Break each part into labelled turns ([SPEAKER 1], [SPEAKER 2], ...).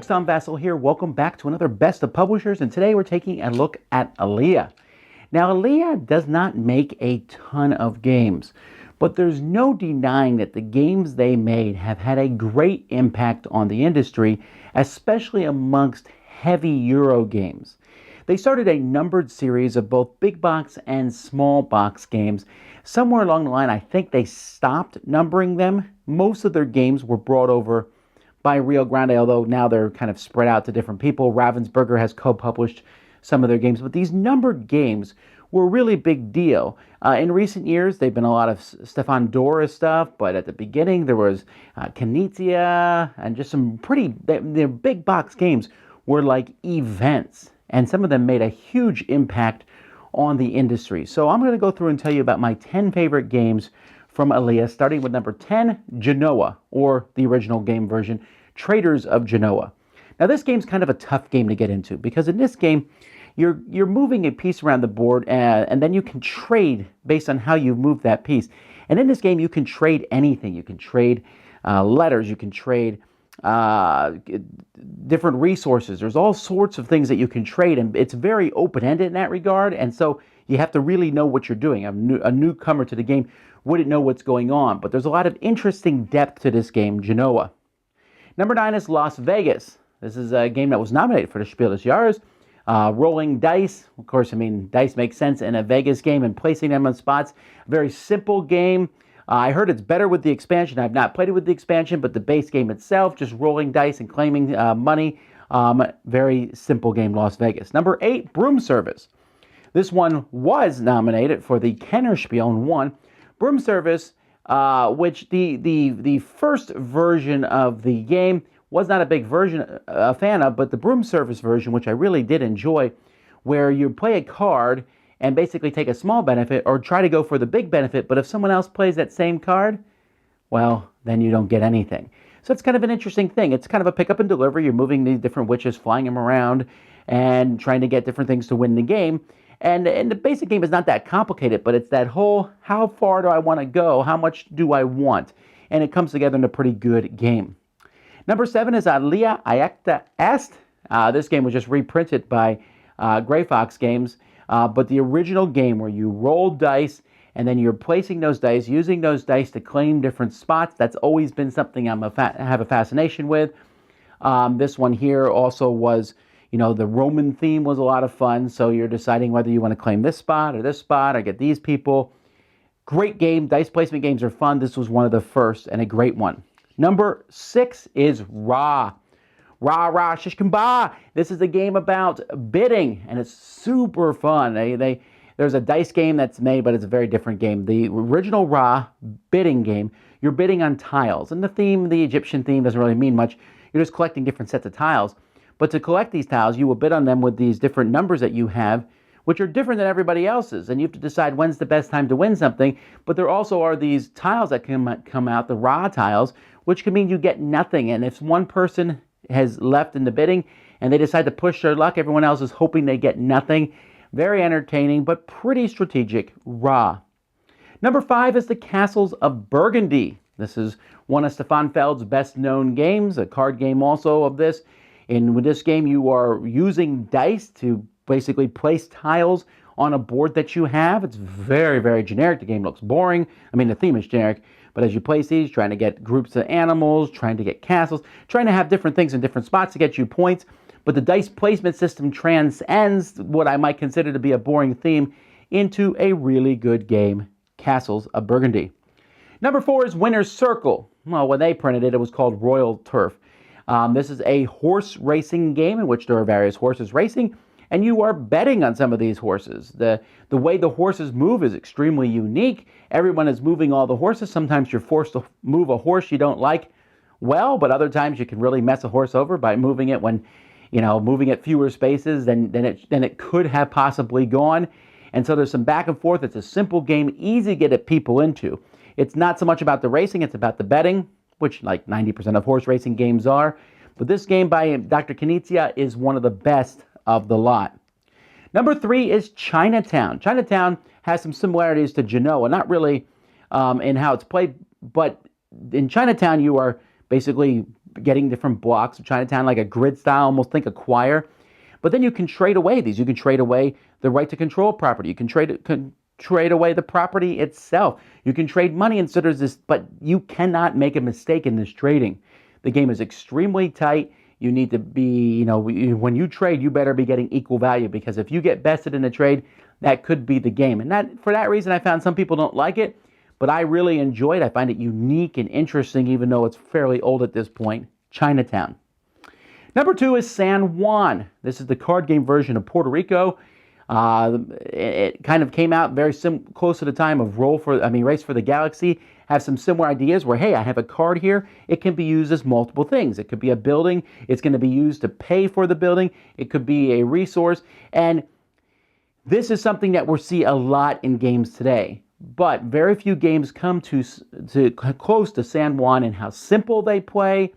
[SPEAKER 1] folks, I'm Vasel here. Welcome back to another Best of Publishers, and today we're taking a look at Alea. Now, Alea does not make a ton of games, but there's no denying that the games they made have had a great impact on the industry, especially amongst heavy Euro games. They started a numbered series of both big box and small box games. Somewhere along the line, I think they stopped numbering them. Most of their games were brought over by Rio Grande, although now they're kind of spread out to different people. Ravensburger has co-published some of their games, but these numbered games were a really big deal. In recent years, they've been a lot of Stefan Dora stuff, but at the beginning there was Knizia and just some their big box games were like events, and some of them made a huge impact on the industry. So I'm going to go through and tell you about my 10 favorite games from Alea, starting with number 10, Genoa, or the original game version, Traders of Genoa. Now this game's kind of a tough game to get into because in this game, you're moving a piece around the board and then you can trade based on how you move that piece. And in this game, you can trade anything. You can trade letters, you can trade different resources. There's all sorts of things that you can trade, and it's very open-ended in that regard, and so you have to really know what you're doing. A newcomer to the game wouldn't know what's going on, but there's a lot of interesting depth to this game, Genoa. Number 9 is Las Vegas. This is a game that was nominated for the Spiel des Jahres. Rolling dice. Of course, I mean, dice makes sense in a Vegas game and placing them on spots. Very simple game. I heard it's better with the expansion. I've not played it with the expansion, but the base game itself, just rolling dice and claiming money. Very simple game, Las Vegas. Number 8, Broom Service. This one was nominated for the Kennerspiel and won. Broom Service, which the first version of the game was not a big fan of, but the Broom Service version, which I really did enjoy, where you play a card and basically take a small benefit or try to go for the big benefit, but if someone else plays that same card, well, then you don't get anything. So it's kind of an interesting thing. It's kind of a pick up and deliver. You're moving these different witches, flying them around, and trying to get different things to win the game. And the basic game is not that complicated, but it's that whole, how far do I want to go? How much do I want? And it comes together in a pretty good game. Number 7 is Alea Acta Est. This game was just reprinted by Grey Fox Games, but the original game where you roll dice and then you're placing those dice, using those dice to claim different spots, that's always been something I have a fascination with. This one here also was, the Roman theme was a lot of fun, so you're deciding whether you want to claim this spot or get these people. Great game. Dice placement games are fun. This was one of the first and a great one. Number 6 is Ra. Ra Shishkamba. This is a game about bidding, and it's super fun. There's a dice game that's made, but it's a very different game. The original Ra bidding game, you're bidding on tiles, and the Egyptian theme doesn't really mean much. You're just collecting different sets of tiles. But to collect these tiles, you will bid on them with these different numbers that you have, which are different than everybody else's. And you have to decide when's the best time to win something. But there also are these tiles that come out, the raw tiles, which can mean you get nothing. And if one person has left in the bidding and they decide to push their luck, everyone else is hoping they get nothing. Very entertaining, but pretty strategic, raw. Number 5 is the Castles of Burgundy. This is one of Stefan Feld's best-known games, a card game also of this. And with this game, you are using dice to basically place tiles on a board that you have. It's very, very generic. The game looks boring. I mean, the theme is generic. But as you place these, trying to get groups of animals, trying to get castles, trying to have different things in different spots to get you points. But the dice placement system transcends what I might consider to be a boring theme into a really good game, Castles of Burgundy. Number 4 is Winner's Circle. Well, when they printed it, it was called Royal Turf. This is a horse racing game in which there are various horses racing, and you are betting on some of these horses. The way the horses move is extremely unique. Everyone is moving all the horses. Sometimes you're forced to move a horse you don't like well, but other times you can really mess a horse over by moving it moving at fewer spaces than it could have possibly gone. And so there's some back and forth. It's a simple game, easy to get people into. It's not so much about the racing, it's about the betting, which like 90% of horse racing games are. But this game by Dr. Knizia is one of the best of the lot. Number 3 is Chinatown. Chinatown has some similarities to Genoa, not really in how it's played, but in Chinatown you are basically getting different blocks of Chinatown, like a grid style, almost think Acquire. But then you can trade away these. You can trade away the right to control property. You can trade away the property itself. You can trade money, and so there's this, but you cannot make a mistake in this trading. The game is extremely tight. You need to be, when you trade, you better be getting equal value, because if you get bested in a trade, that could be the game. And for that reason, I found some people don't like it, but I really enjoy it. I find it unique and interesting, even though it's fairly old at this point. Chinatown. Number 2 is San Juan. This is the card game version of Puerto Rico. It kind of came out very close to the time of Race for the Galaxy. Have some similar ideas where, hey, I have a card here. It can be used as multiple things. It could be a building. It's going to be used to pay for the building. It could be a resource. And this is something that we'll see a lot in games today. But very few games come to close to San Juan in how simple they play.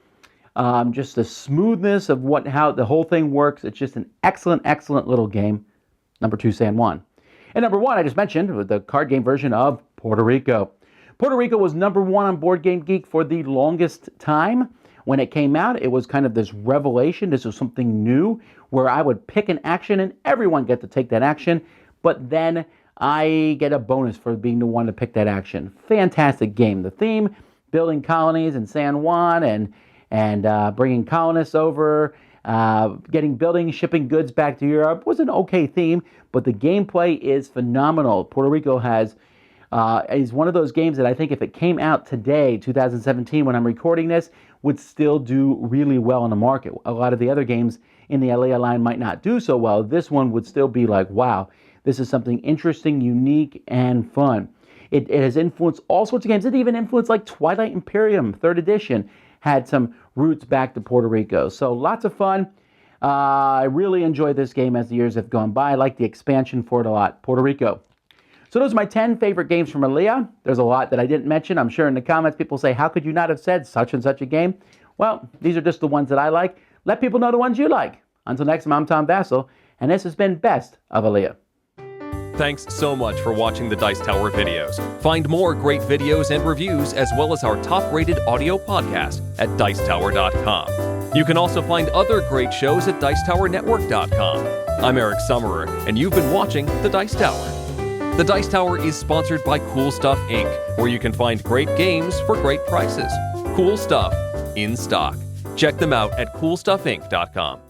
[SPEAKER 1] Just the smoothness of how the whole thing works. It's just an excellent, excellent little game. Number 2, San Juan. And number 1, I just mentioned, with the card game version of Puerto Rico. Puerto Rico was number 1 on Board Game Geek for the longest time. When it came out, it was kind of this revelation. This was something new where I would pick an action and everyone get to take that action, but then I get a bonus for being the one to pick that action. Fantastic game. The theme, building colonies in San Juan and bringing colonists over, getting buildings, shipping goods back to Europe was an okay theme, but the gameplay is phenomenal. Puerto Rico is one of those games that I think if it came out today, 2017, when I'm recording this, would still do really well in the market. A lot of the other games in the alea line might not do so well. This one would still be like, wow, this is something interesting, unique, and fun. It has influenced all sorts of games. It even influenced like Twilight Imperium, 3rd edition, had some roots back to Puerto Rico. So lots of fun. I really enjoyed this game as the years have gone by. I like the expansion for it a lot. Puerto Rico. So those are my 10 favorite games from alea. There's a lot that I didn't mention. I'm sure in the comments people say, how could you not have said such and such a game? Well, these are just the ones that I like. Let people know the ones you like. Until next time, I'm Tom Vasel, and this has been Best of Alea.
[SPEAKER 2] Thanks so much for watching the Dice Tower videos. Find more great videos and reviews, as well as our top-rated audio podcast at Dicetower.com. You can also find other great shows at Dicetowernetwork.com. I'm Eric Summerer, and you've been watching The Dice Tower. The Dice Tower is sponsored by Cool Stuff Inc., where you can find great games for great prices. Cool stuff in stock. Check them out at CoolStuffInc.com.